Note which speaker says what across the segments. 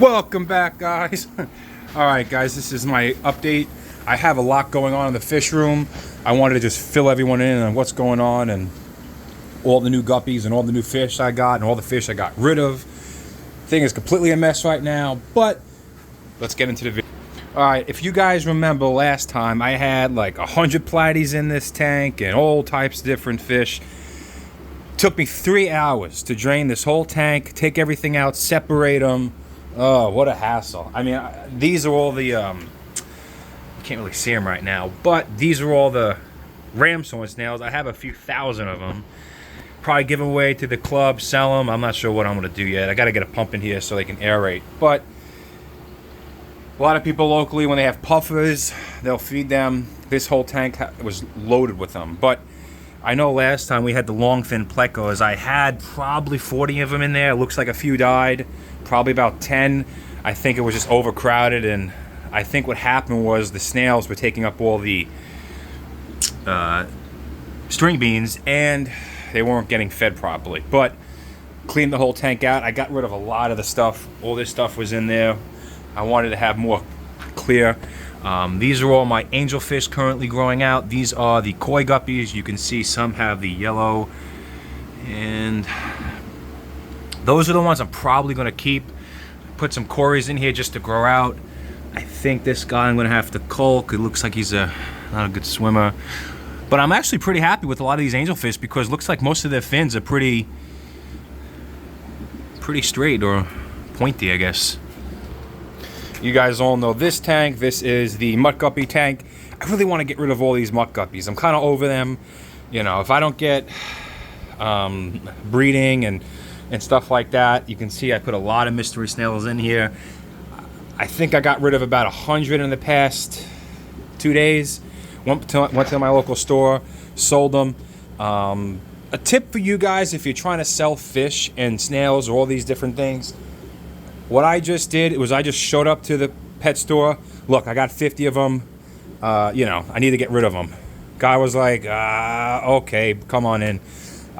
Speaker 1: Welcome back, guys. Alright guys, this is my update. I have a lot going on in the fish room. I wanted to just fill everyone in on what's going on and all the new guppies and all the new fish I got and all the fish I got rid of. Thing is completely a mess right now, but let's get into the video. Alright, if you guys remember last time, I had like 100 platies in this tank and all types of different fish. Took me 3 hours to drain this whole tank, take everything out, separate them. Oh, what a hassle. I mean, these are all the, you can't really see them right now, but these are all the ramshorn snails. I have a few thousand of them. Probably give them away to the club, sell them. I'm not sure what I'm going to do yet. I got to get a pump in here so they can aerate. But a lot of people locally, when they have puffers, they'll feed them. This whole tank was loaded with them. But I know last time we had the long fin plecos. I had probably 40 of them in there. It looks like a few died. Probably about 10. I think it was just overcrowded, and I think what happened was the snails were taking up all the string beans, and they weren't getting fed properly. But cleaned the whole tank out. I got rid of a lot of the stuff. All this stuff was in there. I wanted to have more clear. These are all my angelfish currently growing out. These are the koi guppies. You can see some have the yellow, and those are the ones I'm probably going to keep. Put some cories in here just to grow out. I think this guy I'm going to have to culk. It looks like he's not a good swimmer. But I'm actually pretty happy with a lot of these angelfish because it looks like most of their fins are pretty straight or pointy, I guess. You guys all know this tank. This is the mutt guppy tank. I really want to get rid of all these mutt guppies. I'm kind of over them. You know, if I don't get breeding and stuff like that. You can see I put a lot of mystery snails in here. I think I got rid of about 100 in the past 2 days. Went to my local store, sold them. A tip for you guys if you're trying to sell fish and snails or all these different things. What I just did was I just showed up to the pet store. Look, I got 50 of them. You know, I need to get rid of them. Guy was like, okay, come on in.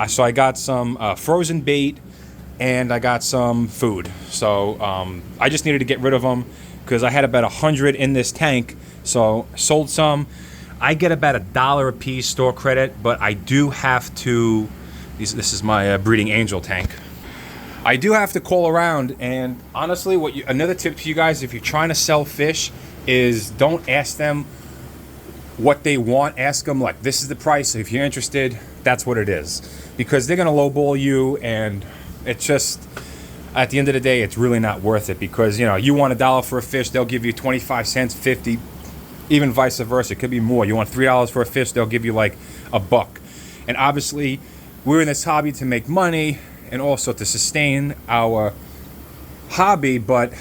Speaker 1: So I got some frozen bait, and I got some food. So I just needed to get rid of them because I had about 100 in this tank. So sold some. I get about $1 a piece store credit, but I do have to, this is my breeding angel tank. I do have to call around, and honestly, another tip to you guys, if you're trying to sell fish, is don't ask them what they want. Ask them like, this is the price. If you're interested, that's what it is. Because they're going to lowball you, and it's just, at the end of the day, it's really not worth it because, you know, you want $1 for a fish, they'll give you 25 cents, 50, even vice versa. It could be more. You want $3 for a fish, they'll give you like $1. And obviously, we're in this hobby to make money and also to sustain our hobby. But,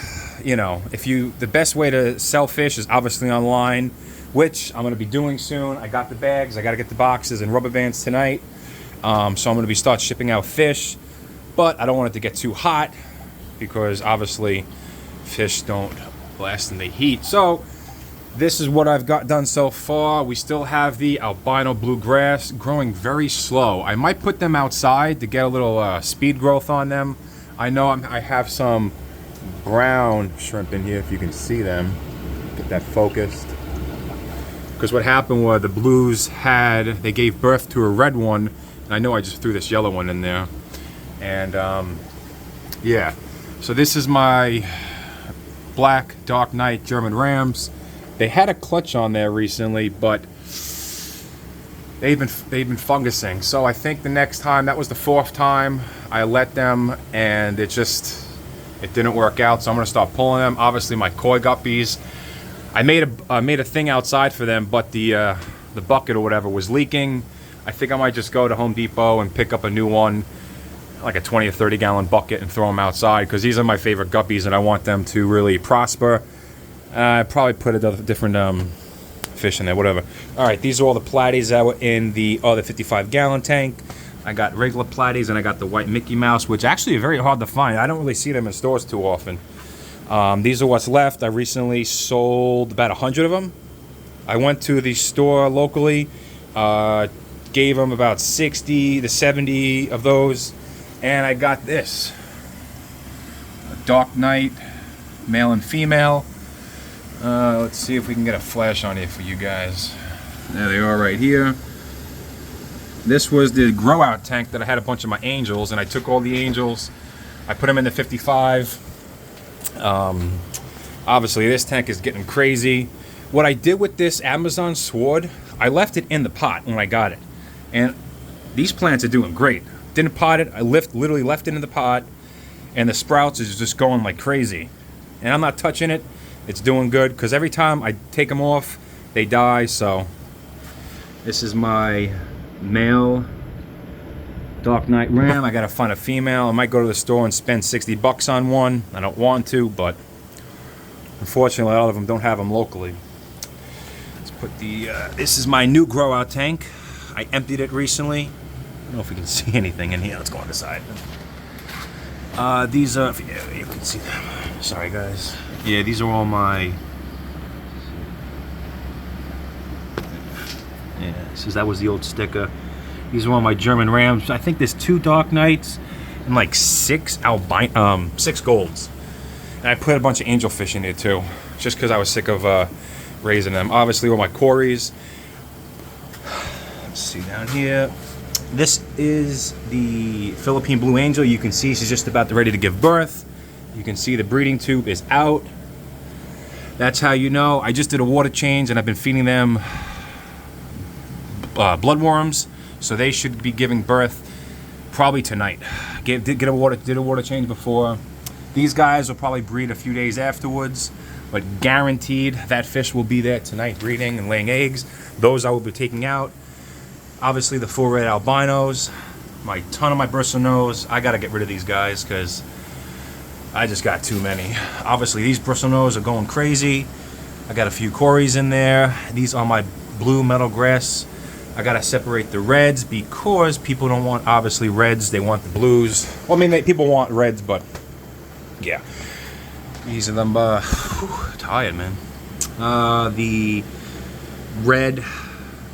Speaker 1: you know, the best way to sell fish is obviously online, which I'm going to be doing soon. I got the bags. I got to get the boxes and rubber bands tonight. So I'm going to start shipping out fish. But I don't want it to get too hot because obviously fish don't last in the heat. So this is what I've got done so far. We still have the albino bluegrass growing very slow. I might put them outside to get a little speed growth on them. I know I have some brown shrimp in here if you can see them. Get that focused. Because what happened was the blues they gave birth to a red one. And I know I just threw this yellow one in there. And yeah, so this is my black Dark Knight German Rams. They had a clutch on there recently, but they've been fungusing. So I think the next time, that was the 4th time I let them, and it didn't work out. So I'm gonna start pulling them. Obviously my koi guppies, I made a thing outside for them, but the bucket or whatever was leaking. I think I might just go to Home Depot and pick up a new one, like a 20 or 30 gallon bucket, and throw them outside because these are my favorite guppies and I want them to really prosper. I probably put a different fish in there, whatever. All right, these are all the platies that were in the other 55 gallon tank. I got regular platies and I got the white Mickey Mouse, which actually are very hard to find. I don't really see them in stores too often. These are what's left. I recently sold about 100 of them. I went to the store locally, gave them about 60 to 70 of those, and I got this. A Dark Knight male and female. Let's see if we can get a flash on here for you guys. There they are right here. This was the grow out tank that I had a bunch of my angels, and I took all the angels, I put them in the 55. Obviously this tank is getting crazy. What I did with this Amazon sword, I left it in the pot when I got it, and these plants are doing great. Didn't pot it, I literally left it in the pot, and the sprouts is just going like crazy. And I'm not touching it, it's doing good, because every time I take them off, they die. So this is my male Dark Knight Ram. I gotta find a female. I might go to the store and spend 60 bucks on one. I don't want to, but unfortunately a lot of them don't have them locally. Let's put the this is my new grow out tank. I emptied it recently. I don't know if we can see anything in here. Let's go on the side. These are, yeah, you can see them. Sorry guys. Yeah, these are all my, yeah, that was the old sticker. These are all my German Rams. I think there's 2 Dark Knights and like 6 golds. And I put a bunch of angelfish in there too, just because I was sick of raising them. Obviously all my Corys. Let's see down here. This is the Philippine Blue Angel. You can see she's just about ready to give birth. You can see the breeding tube is out. That's how you know. I just did a water change, and I've been feeding them bloodworms, so they should be giving birth probably tonight. Did a water change before. These guys will probably breed a few days afterwards, but guaranteed that fish will be there tonight breeding and laying eggs. Those I will be taking out. Obviously the 4 red albinos, my ton of my bristlenose. I gotta get rid of these guys because I just got too many. Obviously these bristlenose are going crazy. I got a few Corys in there. These are my blue metal grass. I gotta separate the reds because people don't want, obviously, reds. They want the blues. Well, I mean, people want reds, but yeah. These are them, tired, man. The red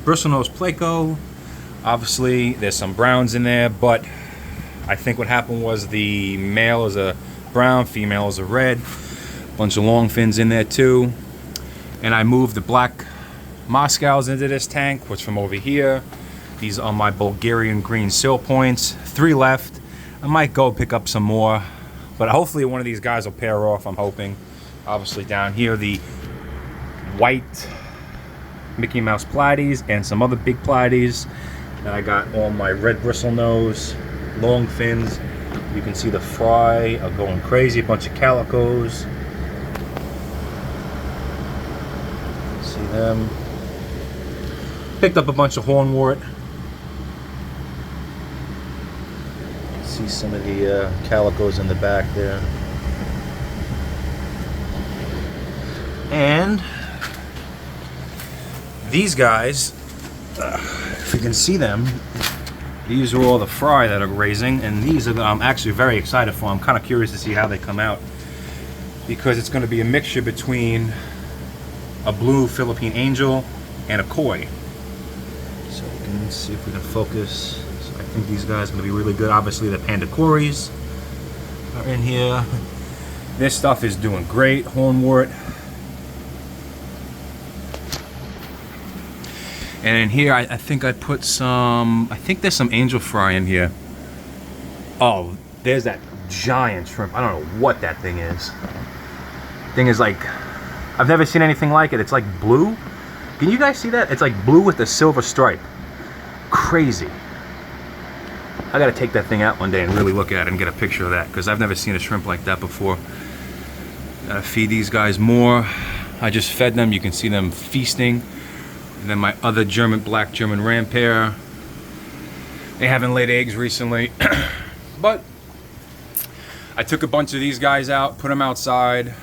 Speaker 1: bristlenose pleco. Obviously, there's some browns in there, but I think what happened was the male is a brown, female is a red. Bunch of long fins in there too. And I moved the black Moscows into this tank, which from over here. These are my Bulgarian green seal points. 3 left. I might go pick up some more, but hopefully one of these guys will pair off, I'm hoping. Obviously down here, the white Mickey Mouse Platies and some other big Platies. And I got all my red bristlenose, long fins. You can see the fry are going crazy. A bunch of calicos. See them. Picked up a bunch of hornwort. See some of the calicos in the back there. And these guys, if you can see them, these are all the fry that are raising, and these are I'm actually very excited for. I'm kind of curious to see how they come out, because it's going to be a mixture between a blue Philippine angel and a koi. So we can see if we can focus. So I think these guys are going to be really good. Obviously the panda Corys are in here. This stuff is doing great. Hornwort. And in here, I think I put some, I think there's some angel fry in here. Oh, there's that giant shrimp. I don't know what that thing is. Thing is like, I've never seen anything like it. It's like blue. Can you guys see that? It's like blue with a silver stripe. Crazy. I gotta take that thing out one day and really look at it and get a picture of that, because I've never seen a shrimp like that before. Gotta feed these guys more. I just fed them. You can see them feasting. And then my other black German Ram pair. They haven't laid eggs recently. But I took a bunch of these guys out, put them outside.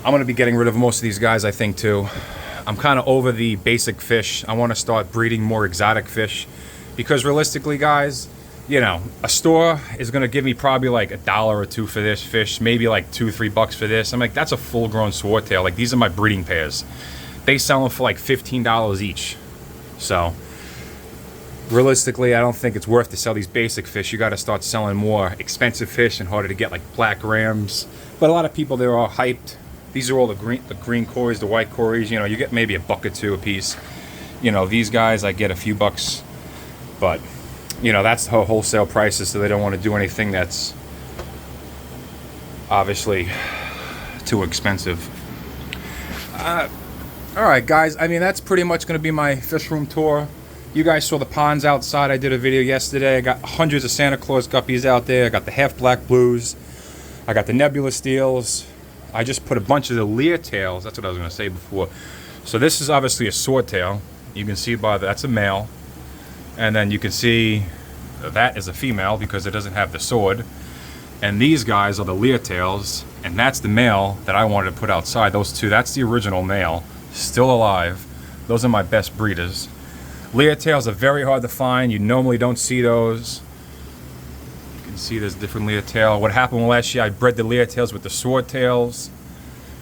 Speaker 1: I'm gonna be getting rid of most of these guys, I think, too. I'm kind of over the basic fish. I want to start breeding more exotic fish, because realistically, guys, you know, a store is gonna give me probably like $1 or $2 for this fish, maybe like $2-3 bucks for this. I'm like, that's a full-grown swordtail. Like, these are my breeding pairs. They sell them for like $15 each. So realistically, I don't think it's worth to sell these basic fish. You got to start selling more expensive fish and harder to get, like black rams. But a lot of people, they're all hyped. These are all the green cories, the white cories. You know, you get maybe a buck or two a piece. You know, these guys, I get a few bucks. But, you know, that's the wholesale prices, so they don't want to do anything that's obviously too expensive. All right, guys. I mean, that's pretty much going to be my fish room tour. You guys saw the ponds outside. I did a video yesterday. I got hundreds of Santa Claus guppies out there. I got the half black blues. I got the nebula steels. I just put a bunch of the leer tails. That's what I was going to say before. So this is obviously a swordtail. You can see by that's a male. And then you can see that is a female because it doesn't have the sword. And these guys are the leer tails. And that's the male that I wanted to put outside. Those two, that's the original male. Still alive. Those are my best breeders. Leer tails are very hard to find. You normally don't see those. You can see there's different leer tail. What happened last year, I bred the leer tails with the sword tails.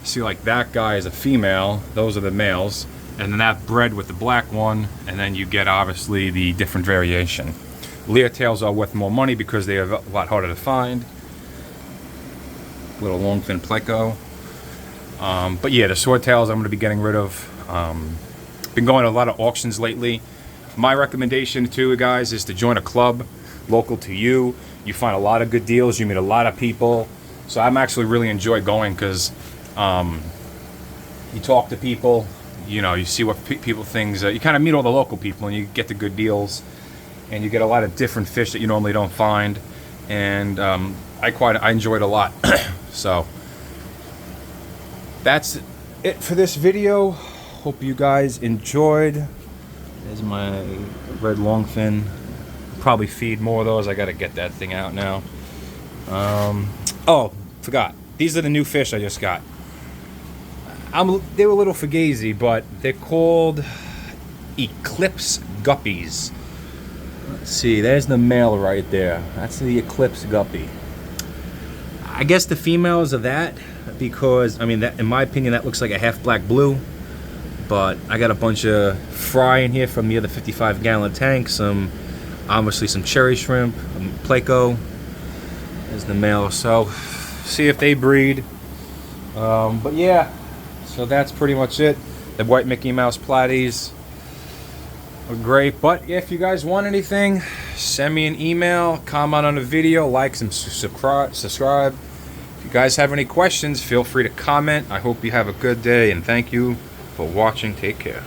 Speaker 1: See, like that guy is a female. Those are the males. And then that bred with the black one. And then you get, obviously, the different variation. Leer tails are worth more money because they are a lot harder to find. Little long fin pleco. But yeah, the sword tails I'm going to be getting rid of. Been going to a lot of auctions lately. My recommendation to you guys is to join a club local to you. You find a lot of good deals. You meet a lot of people. So I'm actually really enjoy going because you talk to people. You know, you see what people think. You kind of meet all the local people and you get the good deals. And you get a lot of different fish that you normally don't find. And I enjoyed a lot. So that's it for this video. Hope you guys enjoyed. There's my red longfin. Probably feed more of those. I gotta get that thing out now. Oh, forgot. These are the new fish I just got. They were a little fugazi, but they're called Eclipse Guppies. Let's see, there's the male right there. That's the Eclipse Guppy. I guess the females are that because, I mean, that, in my opinion, that looks like a half black blue. But I got a bunch of fry in here from the other 55-gallon tank. Obviously some cherry shrimp, pleco. There's the male. So, see if they breed. But yeah, so that's pretty much it. The white Mickey Mouse platies are great. But if you guys want anything, send me an email, comment on the video, like and subscribe. If you guys have any questions, feel free to comment. I hope you have a good day, and thank you for watching. Take care.